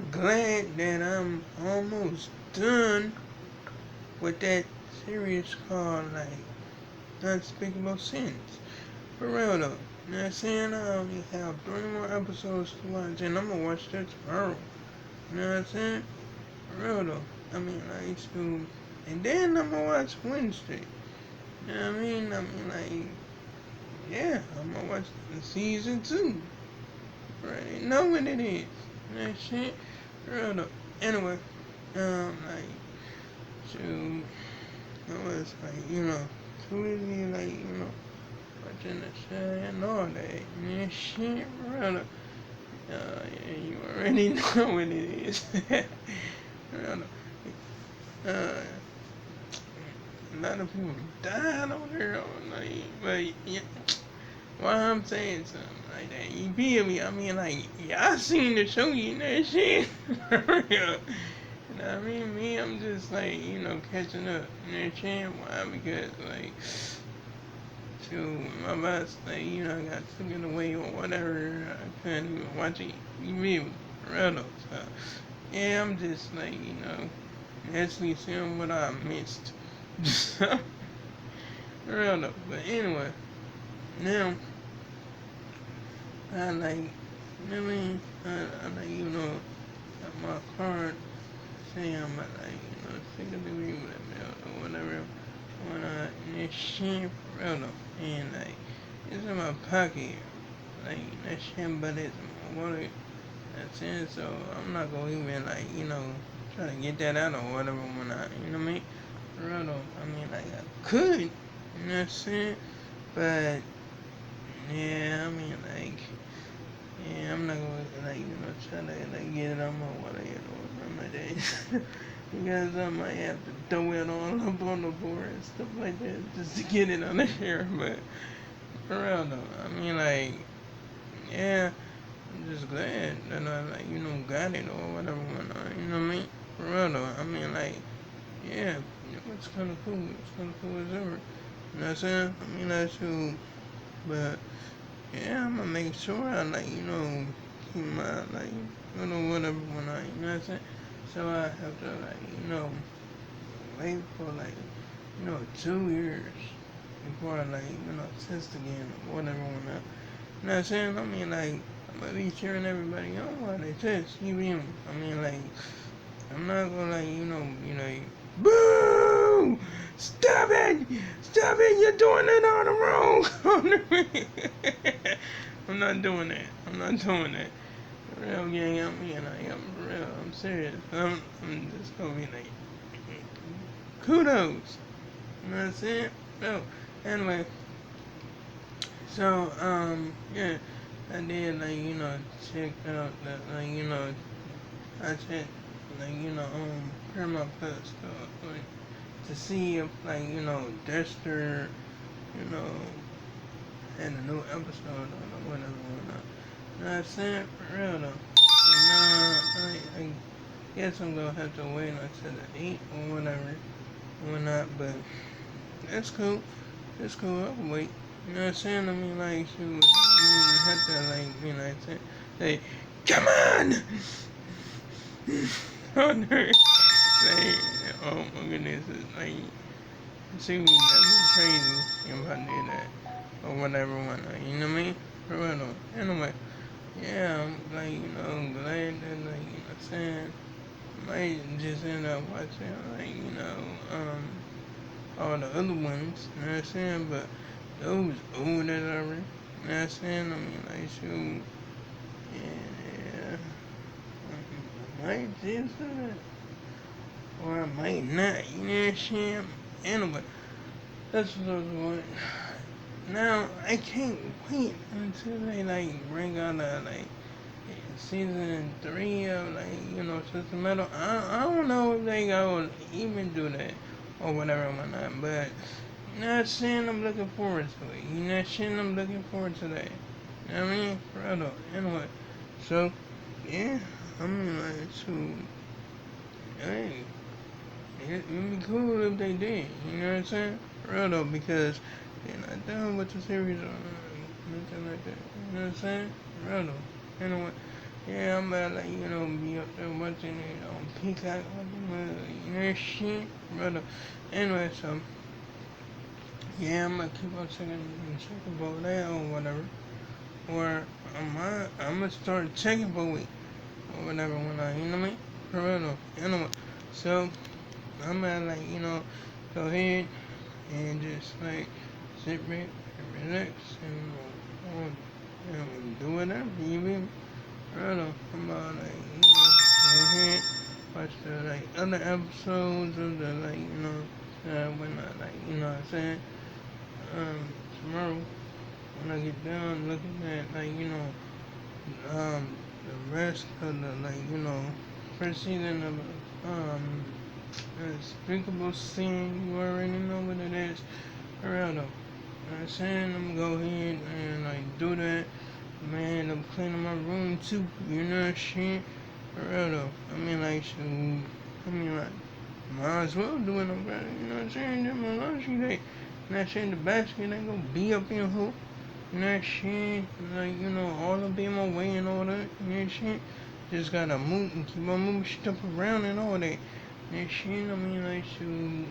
I'm glad that I'm almost done with that series called like Unspeakable Sins. For real though. You know what I'm saying? I only have 3 more episodes to watch and I'm gonna watch that tomorrow. You know what I'm saying? For real though. I mean like so and then I'm gonna watch Wednesday. You know what I mean? I mean like yeah, I'm gonna watch the season 2. Right? Know what it is. You know what I'm saying? For real though. Anyway, like so I was like, too easy like, watching the show and all that. And shit, brother. Yeah, you already know what it is. Brother. Uh, a lot of people died on there, like, but yeah, why I'm saying something like that, you feel me? I mean, like, yeah, I seen the show, you know that shit. For real. You know what I mean? Me, I'm just like, catching up. You know what I'm saying? Why? Because, like, shoot, my boss, like, got taken away or whatever. I couldn't even watch it. You mean real though. So, yeah, I'm just like, actually seeing what I missed. Real though. But anyway, now, I like, you know what I mean? I like, got my card saying I'm like, sick of the week or whatever. When this shit for real though. And like, it's in my pocket. Like, that shit, but it's in my wallet. That's it. So I'm not gonna even like, try to get that out or whatever when you know what I mean? For real though. I mean, like, I could, you know what I'm saying? But, yeah, I mean, like, yeah, I'm not gonna, like, try to, like, get it on my wallet or my days. Because I might have to throw it all up on the board and stuff like that just to get it on the air. But, for real though, I mean, like, yeah. I'm just glad that I like got it or whatever whatnot. You know what I mean? For real though. I mean like yeah, it's kind of cool. It's kind of cool as ever. You know what I'm saying? I mean that's cool. But yeah, I'm gonna make sure I like keep my like whatever whatnot. You know what I'm saying? So I have to like wait for like 2 years before I like test again or whatever whatnot. You know what I'm saying? I mean like. I'm gonna be cheering everybody on while they test. You feel me? I mean, like, I'm not gonna like, boo! Stop it! Stop it! You're doing it on the wrong. I'm not doing that. I'm not doing that. For real gang, I'm for real. I'm serious. I'm just gonna be like, kudos. You know what I'm saying? No. Anyway, so yeah. I did like check out that like I checked like Paramount Plus like to see if like Dexter you know had a new episode or whatever whatnot. You know what I'm saying? For real though. And I guess I'm gonna have to wait until the 8 or whatever whatnot, but that's cool. That's cool. I can wait. You know what I'm saying? I mean, like, shoot, you have to, like, I'm saying? Like, come on! On there. Like, oh my goodness. It's like, shoot, that'd be crazy if I did that. Or whatever, whatnot. You know what I mean? For real though. Anyway, yeah, I'm, like, glad that, like, what I'm saying? I might just end up watching, like, all the other ones, you know what I'm saying? But those old as ever, you know what I'm saying? I mean, like, shoot, yeah, I might just or I might not, you know what I'm saying? Anyway, that's what I was going. Now, I can't wait until they, like, bring out like, season 3 of, like, System Metal. I don't know if they gonna even do that or whatever or whatnot, but you know what I'm saying? I'm looking forward to it. You know what I'm saying? I'm looking forward to that. You know what I mean? For real though. Anyway, so, yeah, I mean, like, so, hey, it would be cool if they did. You know what I'm saying? For real though, because they're not done with the series or nothing like that. You know what I'm saying? For real though. Anyway, Yeah, I'm about like, be up there watching it on Peacock, shit, brother. Anyway, so, yeah, I'm gonna keep on checking about that or whatever. Or I'm gonna start checking for week or whatever when you know what I mean? For real though. Anyway, so, I'm gonna like, go ahead and just like sit back and relax do whatever, you mean? I don't know. I'm about like, go ahead, watch the like other episodes of the like, when I like, what I'm saying, tomorrow when I get done looking at like, the rest of the like, first season of unspeakable scene. You already know what it is. Alright though. I'm saying I'm gonna go ahead and like do that. Man, I'm cleaning my room too. You know what shit? For real though. I mean like shoot. I mean like might as well do it no better. You know what I'm saying? Just my laundry day. And that shit in the basket ain't gonna be up in who. You know that shit? Like, all up in my way and all that. You know that shit? Just gotta move and keep on moving stuff around and all that. That shit, I mean like shoot.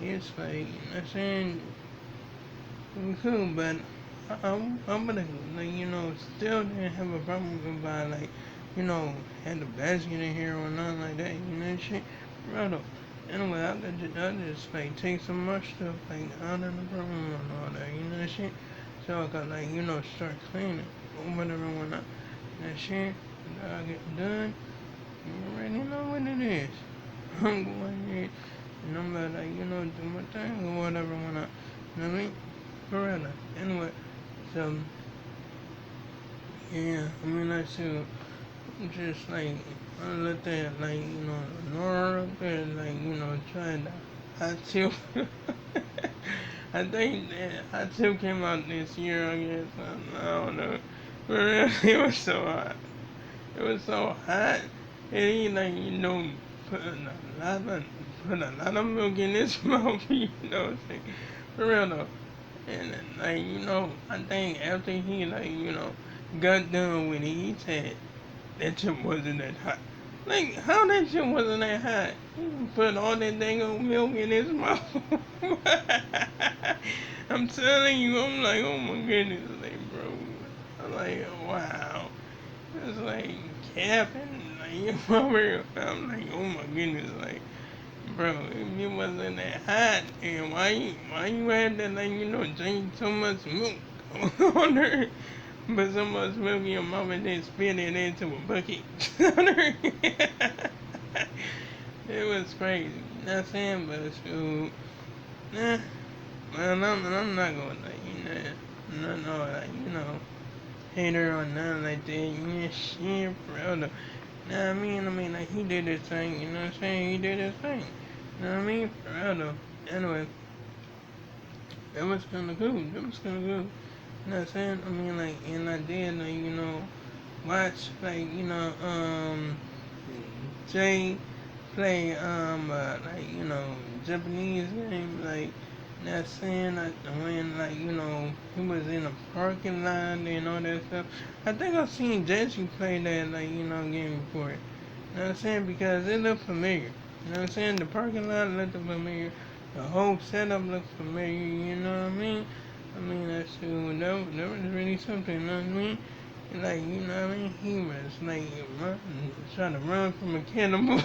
It's like, you know what I'm saying? Cool, but I'm gonna, like, still didn't have a problem if I, like, had the basket in here or nothing like that, you know, shit. Brother, anyway, I just, like, take some more stuff, like, out of the room and all that, you know, shit. So I could, like, start cleaning or whatever when that shit, I get done, you already know what it is. I'm going ahead and I'm gonna, like, do my thing or whatever when you know what I mean? Corona. Anyway, so yeah, I mean I should just like I let that like Nora up there like trying to hot tip. I think that hot tip came out this year. I guess I don't know, but really, it was so hot. It was so hot. And he like put a lot of put a lot of milk in his mouth. You know what I'm saying? For real though. And like I think after he like got done with it, he said that shit wasn't that hot. Like how that shit wasn't that hot? He put all that dang old milk in his mouth. I'm telling you, I'm like, oh my goodness, like bro, I'm like, wow, it's like capping, like for real. I'm like, oh my goodness, like. Bro, if it wasn't that hot, and why you had to like drink so much milk on her, but so much milk in your mouth and then spit it into a bucket on her? It was crazy. Not saying, but shoot, nah. Well, I'm not gonna like no like hate her or nothing like that. Yeah, shit, bro. Nah, I mean, like he did his thing. You know what I'm saying? He did his thing. You know what I mean? For real though. Anyway, that was kinda cool. That was kinda cool. You know what I'm saying? I mean, like, and I did, like, watch, like, Jay play, like, Japanese game, like, not saying, like, when, like, he was in a parking lot and all that stuff. I think I've seen Jesse play that, like, game before. You know what I'm saying? Because it looked familiar. You know what I'm saying? The parking lot looked familiar. The whole setup looks familiar. You know what I mean? I mean, that was really something. You know what I mean? Like, you know what I mean? He was like trying to run from a cannibal.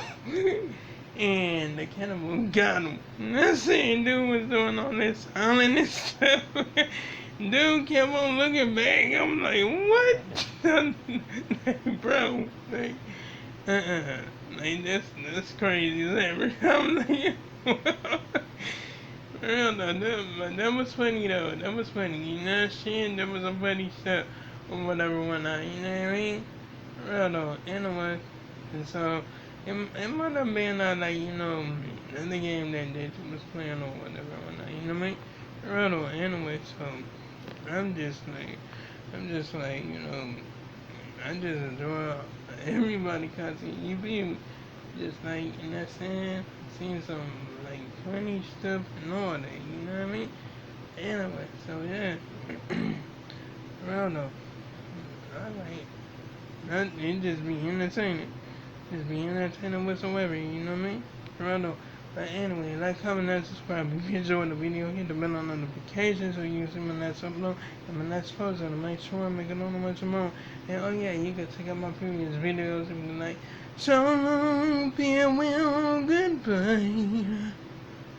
And the cannibal got him. And I'm saying dude was doing all this hollering and stuff. Dude kept on looking back. I'm like, what? Like, bro, like, like that's crazy as ever. I'm like, real though, that was funny though. That was funny. You know what I'm saying? That was a funny stuff or whatever whatnot. You know what I mean? Real though. Anyway, and so it might have been like another game that was playing or whatever whatnot. You know what I mean? Real though. Anyway, so I'm just like I just enjoy everybody content. You be just like, you know what I'm saying? Seeing some like funny stuff and all that, you know what I mean? Anyway, so yeah. Well, no. I like It just be entertaining. Just be entertaining whatsoever, you know what I mean? Toronto. But anyway, like, comment, and subscribe. If you enjoyed the video, hit the bell on notifications so you can see my next upload and my next post. And to make sure I make it on much more. And oh yeah, you can check out my previous videos if you like. So long, farewell, goodbye.